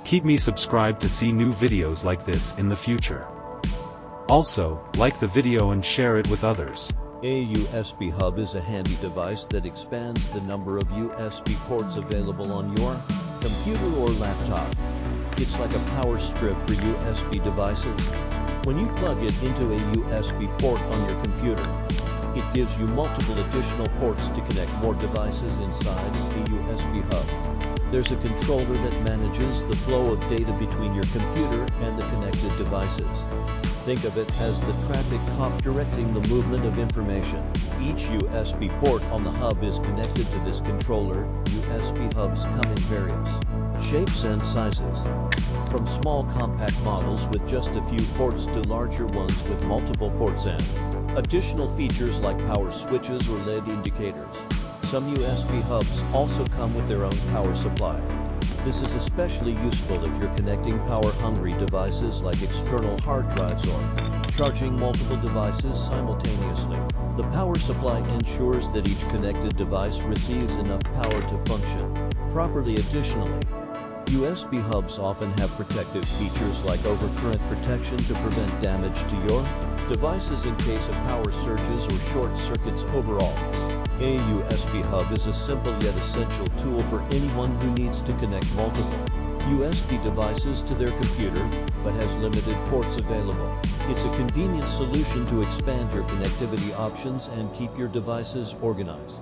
Keep me subscribed to see new videos like this in the future. Also, like the video and share it with others. A USB hub is a handy device that expands the number of USB ports available on your computer or laptop. It's like a power strip for USB devices. When you plug it into a USB port on your computer, it gives you multiple additional ports to connect more devices inside a USB hub. There's a controller that manages the flow of data between your computer and the connected devices. Think of it as the traffic cop directing the movement of information. Each USB port on the hub is connected to this controller. USB hubs come in various shapes and sizes, from small compact models with just a few ports to larger ones with multiple ports and additional features like power switches or LED indicators. Some USB hubs also come with their own power supply. This is especially useful if you're connecting power-hungry devices like external hard drives or charging multiple devices simultaneously. The power supply ensures that each connected device receives enough power to function properly. Additionally, USB hubs often have protective features like overcurrent protection to prevent damage to your devices in case of power surges or short circuits. Overall, a USB hub is a simple yet essential tool for anyone who needs to connect multiple USB devices to their computer, but has limited ports available. It's a convenient solution to expand your connectivity options and keep your devices organized.